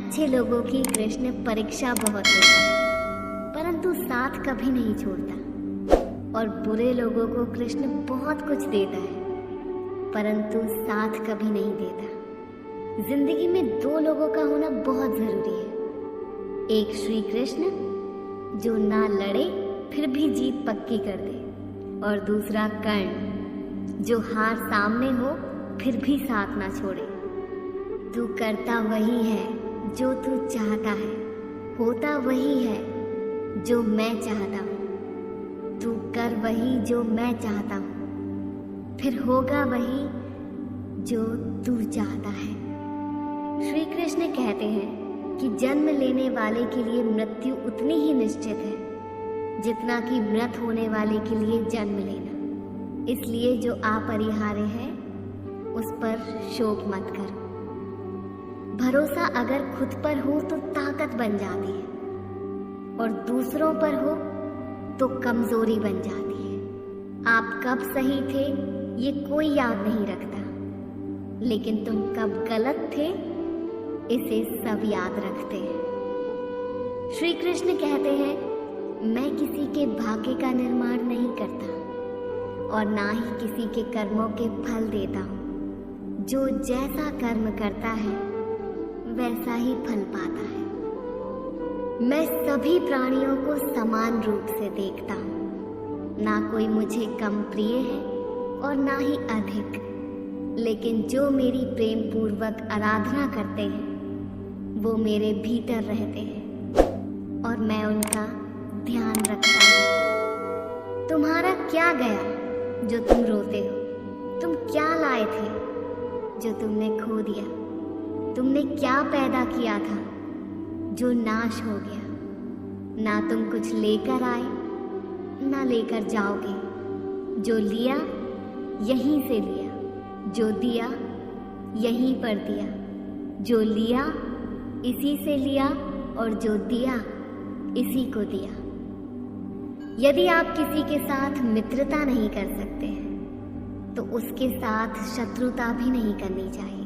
अच्छे लोगों की कृष्ण परीक्षा बहुत लेता है, परंतु साथ कभी नहीं छोड़ता। और बुरे लोगों को कृष्ण बहुत कुछ देता है, परंतु साथ कभी नहीं देता। जिंदगी में दो लोगों का होना बहुत जरूरी है। एक श्री कृष्ण जो ना लड़े फिर भी जीत पक्की कर दे, और दूसरा कर्ण जो हार सामने हो फिर भी साथ ना छोड़े। तू करता वही है जो तू चाहता है, होता वही है जो मैं चाहता हूँ। तू कर वही जो मैं चाहता हूँ, फिर होगा वही जो तू चाहता है। श्री कृष्ण कहते हैं कि जन्म लेने वाले के लिए मृत्यु उतनी ही निश्चित है जितना कि मृत होने वाले के लिए जन्म लेना। इसलिए जो अपरिहार्य है उस पर शोक मत कर। भरोसा अगर खुद पर हो तो ताकत बन जाती है, और दूसरों पर हो तो कमजोरी बन जाती है। आप कब सही थे ये कोई याद नहीं रखता, लेकिन तुम कब गलत थे इसे सब याद रखते हैं। श्री कृष्ण कहते हैं, मैं किसी के भाग्य का निर्माण नहीं करता और ना ही किसी के कर्मों के फल देता हूँ। जो जैसा कर्म करता है वैसा ही फल पाता है। मैं सभी प्राणियों को समान रूप से देखता हूँ, ना कोई मुझे कम प्रिय है और ना ही अधिक, लेकिन जो मेरी प्रेम पूर्वक आराधना करते हैं वो मेरे भीतर रहते हैं और मैं उनका ध्यान रखता हूँ। तुम्हारा क्या गया जो तुम रोते हो? तुम क्या लाए थे जो तुमने खो दिया? तुमने क्या पैदा किया था जो नाश हो गया? ना तुम कुछ लेकर आए ना लेकर जाओगे। जो लिया यहीं से लिया, जो दिया यहीं पर दिया। जो लिया इसी से लिया और जो दिया इसी को दिया। यदि आप किसी के साथ मित्रता नहीं कर सकते हैं तो उसके साथ शत्रुता भी नहीं करनी चाहिए।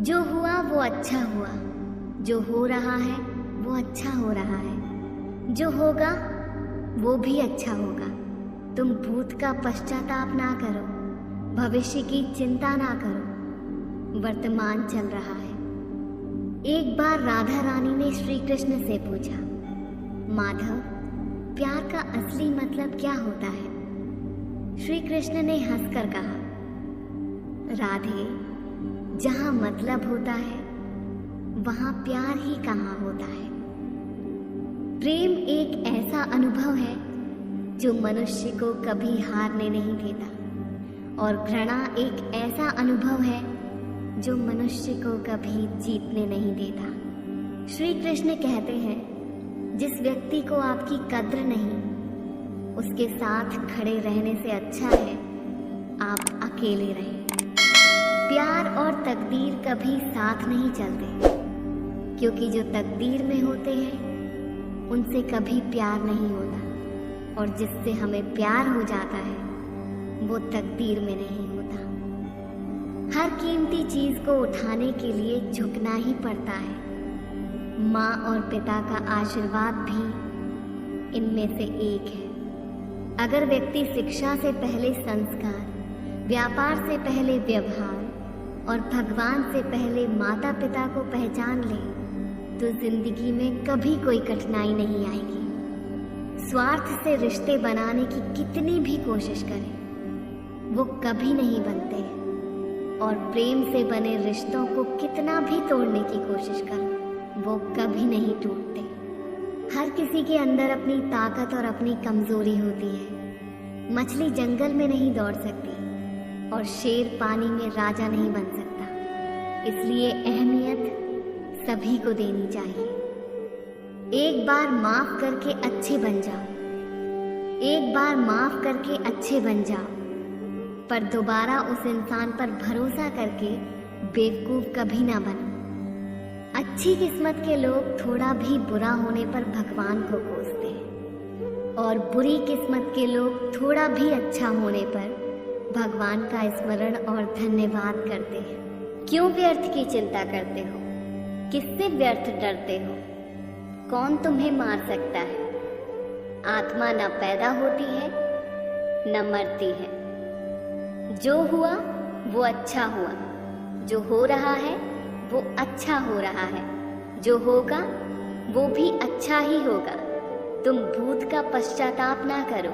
जो हुआ वो अच्छा हुआ, जो हो रहा है वो अच्छा हो रहा है, जो होगा वो भी अच्छा होगा। तुम भूत का पश्चाताप ना करो, भविष्य की चिंता ना करो, वर्तमान चल रहा है। एक बार राधा रानी ने श्री कृष्ण से पूछा, माधव, प्यार का असली मतलब क्या होता है? श्री कृष्ण ने हंसकर कहा, राधे, जहां मतलब होता है वहां प्यार ही कहाँ होता है। प्रेम एक ऐसा अनुभव है जो मनुष्य को कभी हारने नहीं देता, और घृणा एक ऐसा अनुभव है जो मनुष्य को कभी जीतने नहीं देता। श्री कृष्ण कहते हैं, जिस व्यक्ति को आपकी कद्र नहीं, उसके साथ खड़े रहने से अच्छा है आप अकेले रहें। प्यार और तकदीर कभी साथ नहीं चलते, क्योंकि जो तकदीर में होते हैं उनसे कभी प्यार नहीं होता, और जिससे हमें प्यार हो जाता है वो तकदीर में नहीं होता। हर कीमती चीज को उठाने के लिए झुकना ही पड़ता है। माँ और पिता का आशीर्वाद भी इनमें से एक है। अगर व्यक्ति शिक्षा से पहले संस्कार, व्यापार से पहले व्यवहार और भगवान से पहले माता पिता को पहचान ले तो जिंदगी में कभी कोई कठिनाई नहीं आएगी। स्वार्थ से रिश्ते बनाने की कितनी भी कोशिश करें वो कभी नहीं बनते हैं, और प्रेम से बने रिश्तों को कितना भी तोड़ने की कोशिश करो वो कभी नहीं टूटते। हर किसी के अंदर अपनी ताकत और अपनी कमजोरी होती है। मछली जंगल में नहीं दौड़ सकती और शेर पानी में राजा नहीं बन सकता, इसलिए अहमियत सभी को देनी चाहिए। एक बार माफ करके अच्छे बन जाओ, एक बार माफ करके अच्छे बन जाओ, पर दोबारा उस इंसान पर भरोसा करके बेवकूफ कभी ना बनो। अच्छी किस्मत के लोग थोड़ा भी बुरा होने पर भगवान को कोसते हैं, और बुरी किस्मत के लोग थोड़ा भी अच्छा होने पर भगवान का स्मरण और धन्यवाद करते हैं। क्यों व्यर्थ की चिंता करते हो? किससे व्यर्थ डरते हो? कौन तुम्हें मार सकता है? आत्मा न पैदा होती है न मरती है। जो हुआ वो अच्छा हुआ, जो हो रहा है वो अच्छा हो रहा है, जो होगा वो भी अच्छा ही होगा। तुम भूत का पश्चाताप ना करो,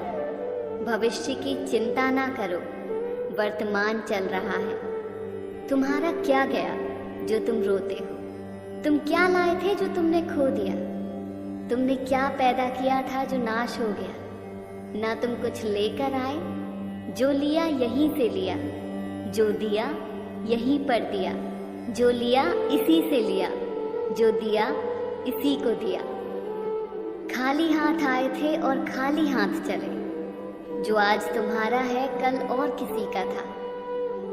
भविष्य की चिंता ना करो। वर्तमान चल रहा है। तुम्हारा क्या गया जो तुम रोते हो? तुम क्या लाए थे जो तुमने खो दिया? तुमने क्या पैदा किया था जो नाश हो गया? ना तुम कुछ लेकर आए, जो लिया यहीं से लिया, जो दिया यहीं पर दिया, जो लिया इसी से लिया, जो दिया इसी को दिया। खाली हाथ आए थे और खाली हाथ चले। जो आज तुम्हारा है कल और किसी का था,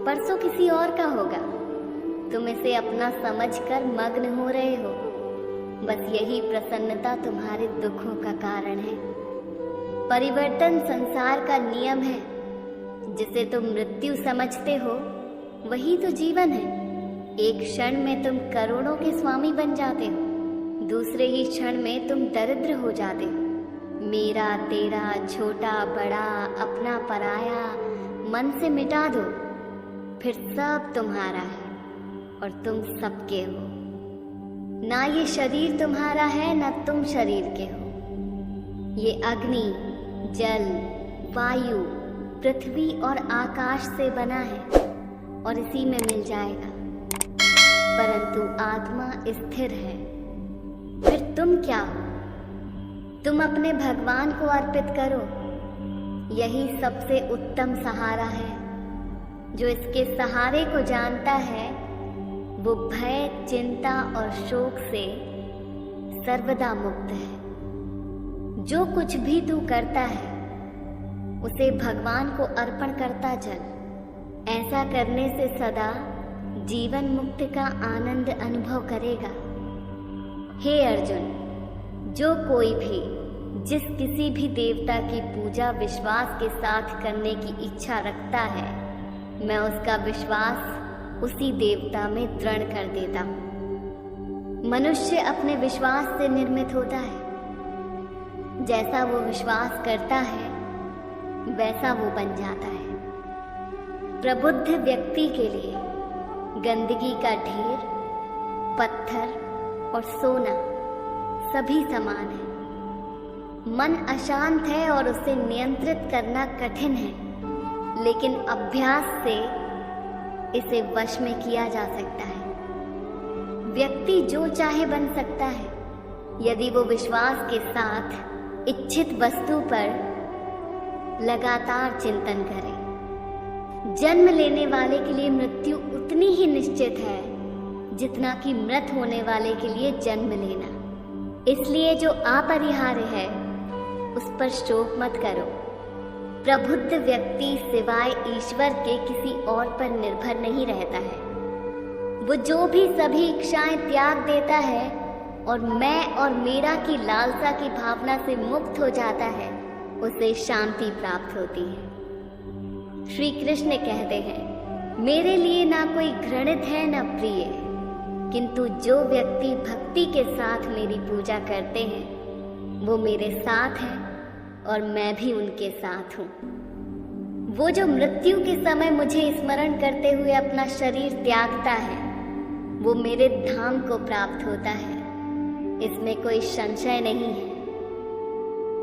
परसों किसी और का होगा। तुम इसे अपना समझकर मग्न हो रहे हो। बस यही प्रसन्नता तुम्हारे दुखों का कारण है। परिवर्तन संसार का नियम है। जिसे तुम मृत्यु समझते हो वही तो जीवन है। एक क्षण में तुम करोड़ों के स्वामी बन जाते हो, दूसरे ही क्षण में तुम दरिद्र हो जाते हो। मेरा तेरा, छोटा बड़ा, अपना पराया मन से मिटा दो, फिर सब तुम्हारा है और तुम सबके हो। ना ये शरीर तुम्हारा है ना तुम शरीर के हो। ये अग्नि, जल, वायु, पृथ्वी और आकाश से बना है और इसी में मिल जाएगा। परंतु आत्मा स्थिर है। फिर तुम क्या हो? तुम अपने भगवान को अर्पित करो। यही सबसे उत्तम सहारा है। जो इसके सहारे को जानता है वो भय, चिंता और शोक से सर्वदा मुक्त है। जो कुछ भी तू करता है उसे भगवान को अर्पण करता चल। ऐसा करने से सदा जीवन मुक्ति का आनंद अनुभव करेगा। हे अर्जुन, जो कोई भी जिस किसी भी देवता की पूजा विश्वास के साथ करने की इच्छा रखता है, मैं उसका विश्वास उसी देवता में दृढ़ कर देता हूँ। मनुष्य अपने विश्वास से निर्मित होता है। जैसा वो विश्वास करता है वैसा वो बन जाता है। प्रबुद्ध व्यक्ति के लिए गंदगी का ढेर, पत्थर और सोना सभी समान है। मन अशांत है और उसे नियंत्रित करना कठिन है, लेकिन अभ्यास से इसे वश में किया जा सकता है। व्यक्ति जो चाहे बन सकता है यदि वो विश्वास के साथ इच्छित वस्तु पर लगातार चिंतन करे। जन्म लेने वाले के लिए मृत्यु उतनी ही निश्चित है जितना कि मृत होने वाले के लिए जन्म लेना। इसलिए जो अपरिहार्य है उस पर शोक मत करो। प्रबुद्ध व्यक्ति सिवाय ईश्वर के किसी और पर निर्भर नहीं रहता है। वो जो भी सभी इच्छाएं त्याग देता है और मैं और मेरा की लालसा की भावना से मुक्त हो जाता है, उसे शांति प्राप्त होती है। श्री कृष्ण कहते हैं, मेरे लिए ना कोई घृणित है ना प्रिय, किंतु जो व्यक्ति भक्ति के साथ मेरी पूजा करते हैं वो मेरे साथ हैं और मैं भी उनके साथ हूँ। वो जो मृत्यु के समय मुझे स्मरण करते हुए अपना शरीर त्यागता है वो मेरे धाम को प्राप्त होता है। इसमें कोई संशय नहीं है।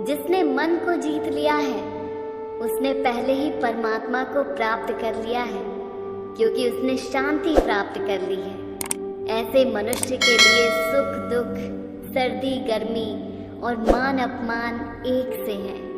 जिसने मन को जीत लिया है उसने पहले ही परमात्मा को प्राप्त कर लिया है, क्योंकि उसने शांति प्राप्त कर ली है। ऐसे मनुष्य के लिए सुख दुख, सर्दी गर्मी और मान अपमान एक से हैं।